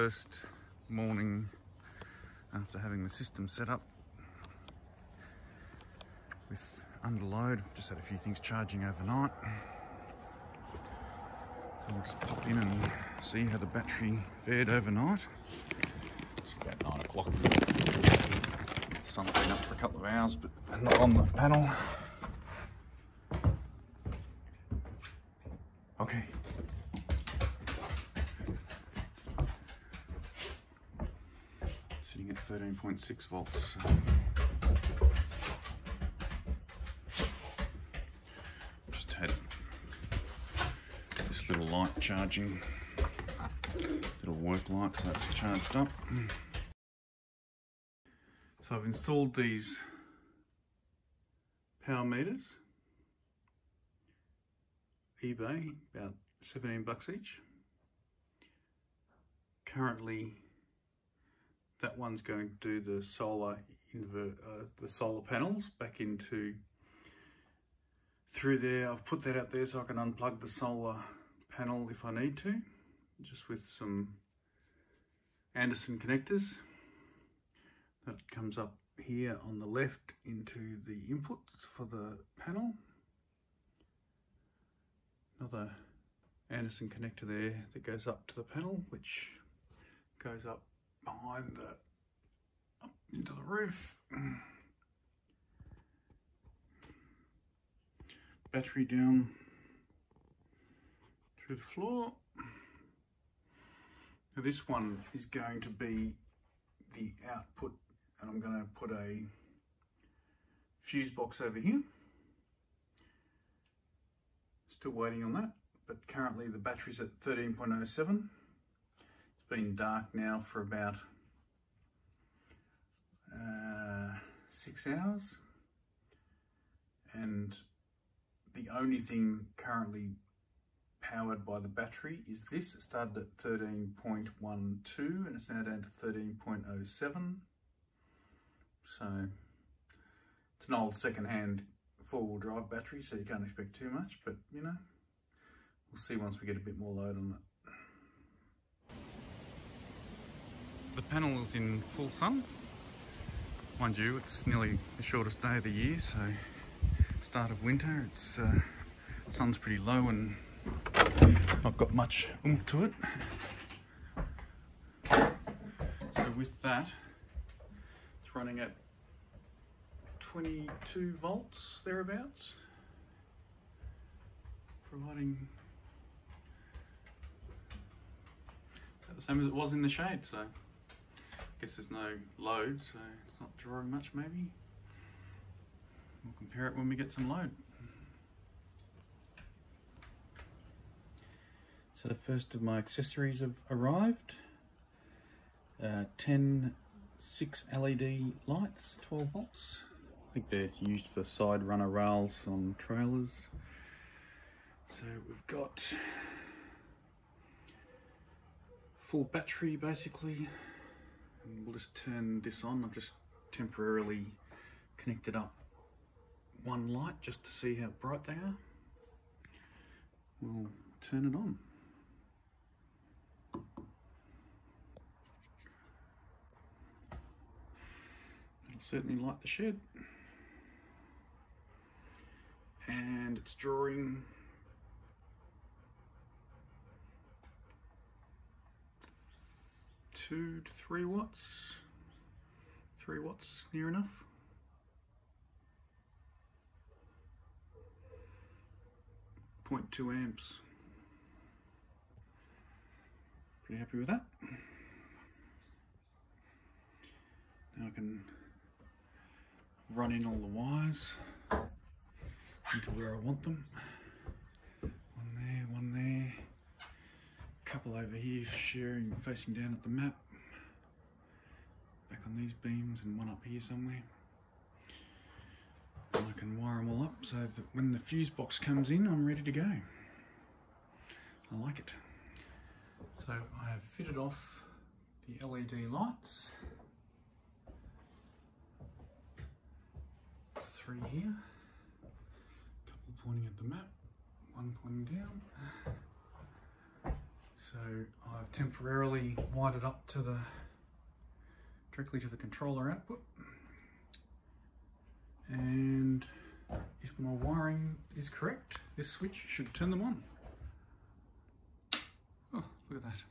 first morning after having the system set up with under load. I've just had a few things charging overnight. So I'll just pop in and see how the battery fared overnight. It's about 9 o'clock. Sun's been up for a couple of hours, but not on the panel. Okay. Sitting at 13.6 volts. Just had this little light charging, little work light, so it's charged up. So I've installed these power meters, eBay, about 17 bucks each. Currently, that one's going to do the solar panels back into through there. I've put that out there so I can unplug the solar panel if I need to, just with some Anderson connectors. That comes up here on the left into the inputs for the panel. Another Anderson connector there that goes up to the panel, which goes up behind up into the roof. Battery down through the floor. Now this one is going to be the output, and I'm going to put a fuse box over here. Still waiting on that, but currently the battery's at 13.07. It's been dark now for about 6 hours, and the only thing currently powered by the battery is this. It started at 13.12 and it's now down to 13.07. So it's an old second-hand four-wheel drive battery, so you can't expect too much, but you know, we'll see once we get a bit more load on it. The panel is in full sun. Mind you, it's nearly the shortest day of the year, so start of winter, it's sun's pretty low and not got much oomph to it. So with that, it's running at 22 volts thereabouts, providing about the same as it was in the shade. So I guess there's no load, so it's not drawing much. Maybe we'll compare it when we get some load. So the first of my accessories have arrived. 10 6 LED lights, 12 volts. I think they're used for side runner rails on trailers. So we've got full battery basically, and we'll just turn this on. I've just temporarily connected up one light just to see how bright they are. We'll turn it on. It'll certainly light the shed. And it's drawing 2 to 3 watts. 3 watts near enough. .2 amps. Pretty happy with that. Now I can run in all the wires into where I want them. One there, a couple over here facing down at the map, back on these beams, and one up here somewhere. And I can wire them all up so that when the fuse box comes in, I'm ready to go. I like it. So I have fitted off the LED lights. There's 3 here, a couple pointing at the map, one pointing down. So I've temporarily wired it up to directly to the controller output, and if my wiring is correct, this switch should turn them on. Oh, look at that.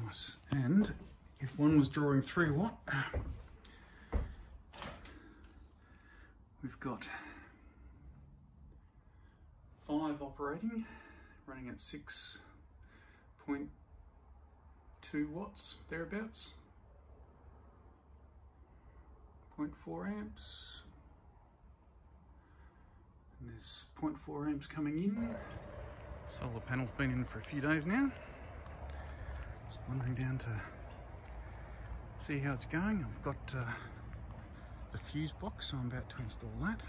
Nice. And if one was drawing 3 watt, we've got 5 operating, running at 6.2 watts, thereabouts. 0.4 amps. And there's 0.4 amps coming in. Solar panel's been in for a few days now. Just wandering down to see how it's going. I've got the fuse box, so I'm about to install that.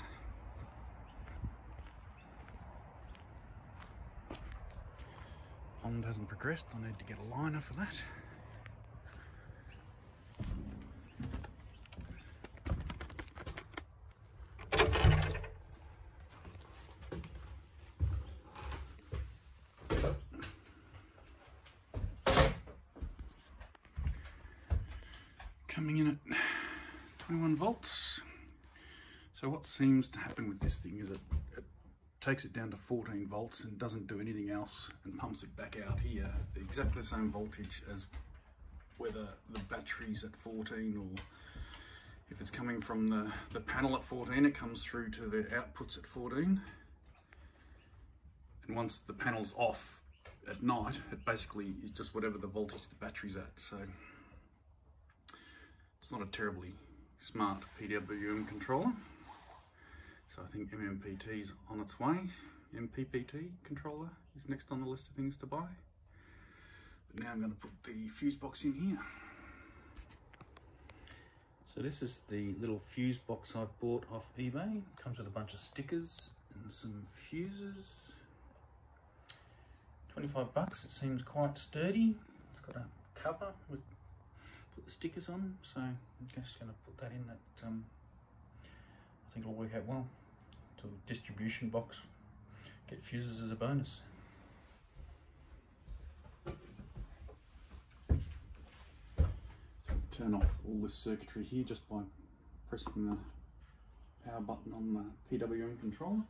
Pond hasn't progressed, I need to get a liner for that. Coming in at 21 volts. So what seems to happen with this thing is it takes it down to 14 volts and doesn't do anything else and pumps it back out here at exactly the same voltage as whether the battery's at 14 or if it's coming from the panel at 14, it comes through to the outputs at 14. And once the panel's off at night, it basically is just whatever the voltage the battery's at. So it's not a terribly smart PWM controller. So I think MMPT's on its way. MPPT controller is next on the list of things to buy. But now I'm going to put the fuse box in here. So this is the little fuse box I've bought off eBay. It comes with a bunch of stickers and some fuses. 25 bucks, it seems quite sturdy. It's got a cover with put the stickers on, so I'm just going to put that in that, I think it'll work out well. To a distribution box, get fuses as a bonus. Turn off all this circuitry here just by pressing the power button on the PWM controller.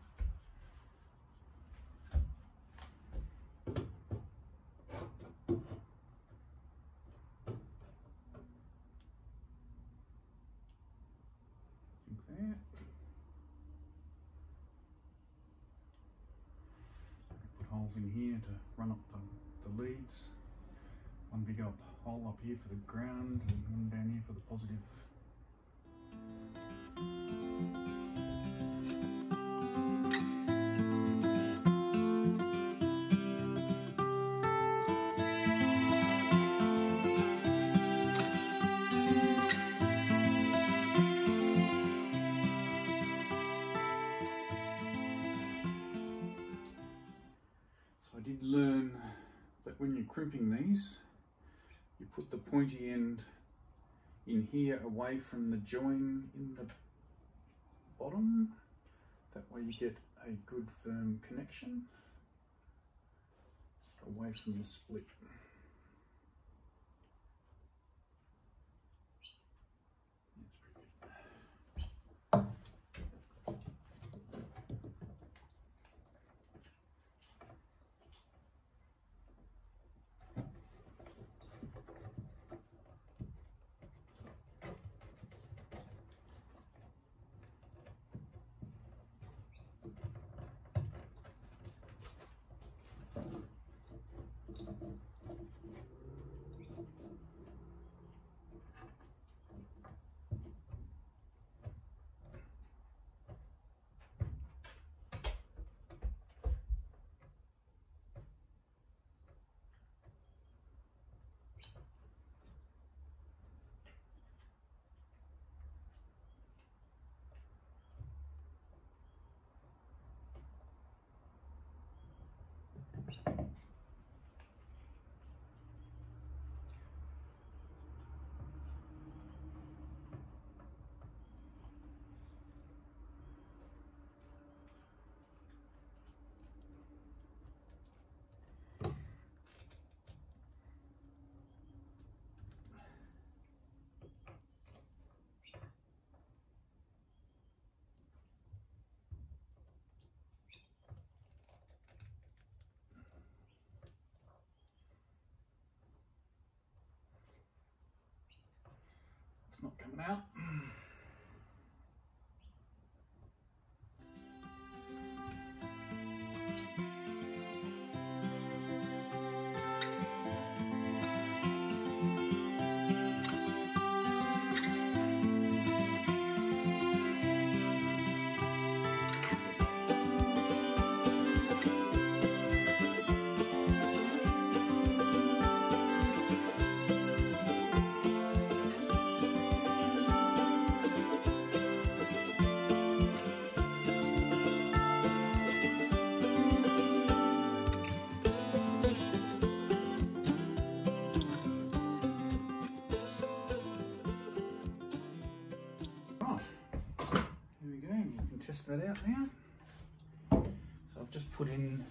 Holes in here to run up the leads. One big hole up here for the ground and one down here for the positive. I did learn that when you're crimping these, you put the pointy end in here away from the join in the bottom. That way you get a good firm connection away from the split. not coming out. Test that out now. So I've just put in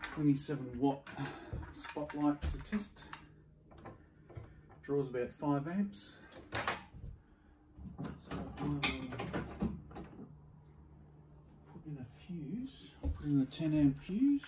27 watt spotlight as a test. Draws about 5 amps. So I will put in a fuse. I'll put in a 10 amp fuse.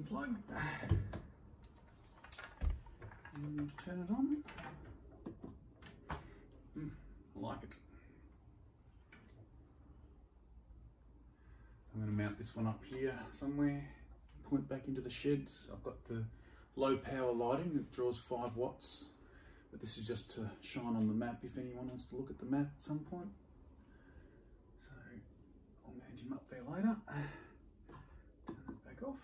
Plug and turn it on. I like it. I'm going to mount this one up here somewhere, point back into the shed. I've got the low power lighting that draws 5 watts, but this is just to shine on the map if anyone wants to look at the map at some point. So I'll mount him up there later. Turn it back off.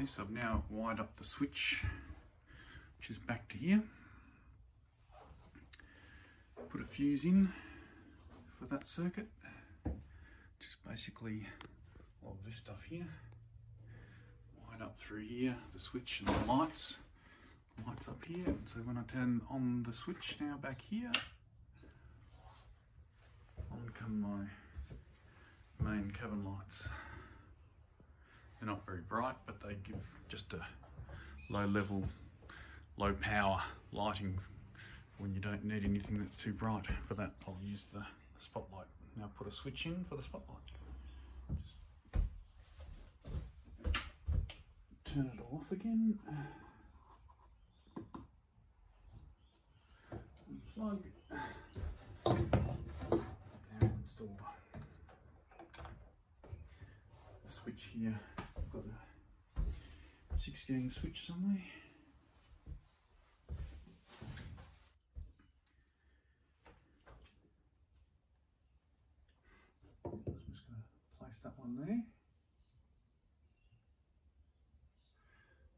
So I've now wired up the switch, which is back to here. Put a fuse in for that circuit, which is basically all of this stuff here. Wired up through here, the switch and the lights. Lights up here, and so when I turn on the switch now back here, on come my main cabin lights. They're not very bright, but they give just a low level, low power lighting when you don't need anything that's too bright. For that, I'll use the spotlight. Now put a switch in for the spotlight. Just turn it off again. Unplug. Now install the switch here. I've got a 6 gang switch somewhere. I'm just going to place that one there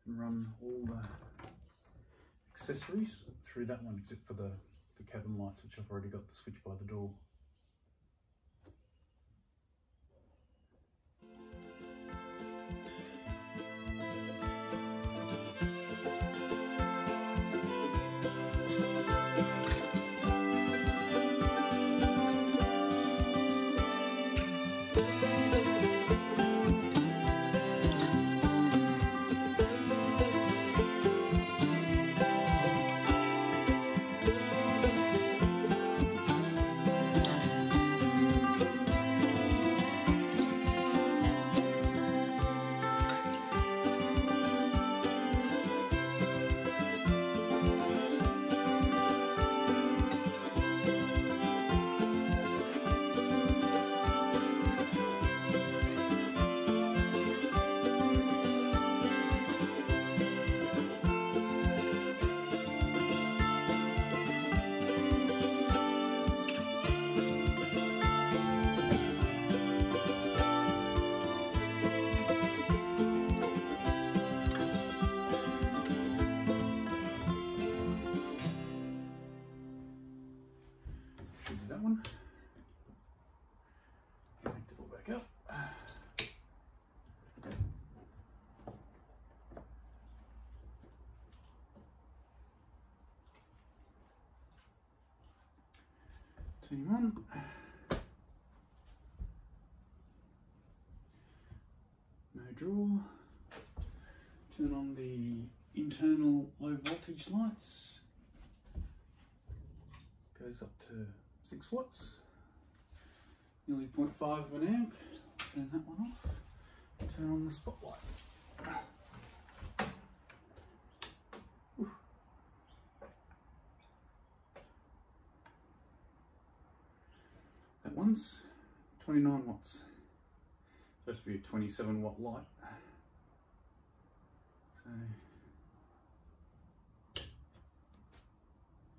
and run all the accessories through that one except for the cabin lights, which I've already got the switch by the door. Turn him on. No draw. Turn on the internal low voltage lights. Goes up to 6 watts. Nearly 0.5 of an amp. Turn that one off. Turn on the spotlight. That one's 29 watts. Supposed to be a 27 watt light. So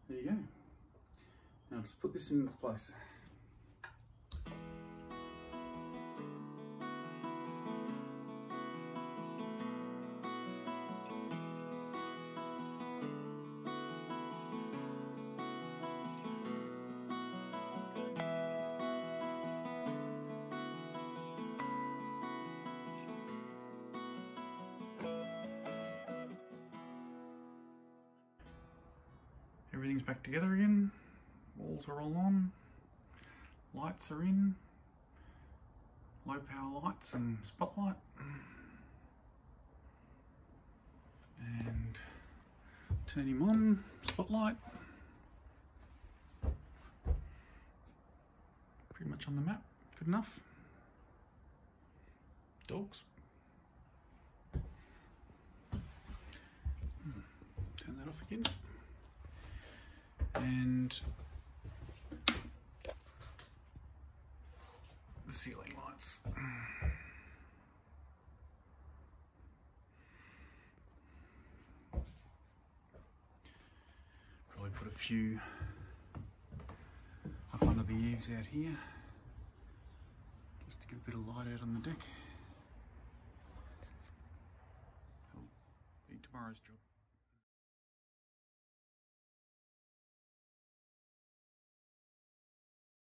there you go. Now just put this in its place. Everything's back together again. Walls are all on. Lights are in. Low power lights and spotlight. And turn him on. Spotlight. Pretty much on the map. Good enough. Dogs. Turn that off again. And the ceiling lights. Probably put a few up under the eaves out here, just to get a bit of light out on the deck. That'll be tomorrow's job.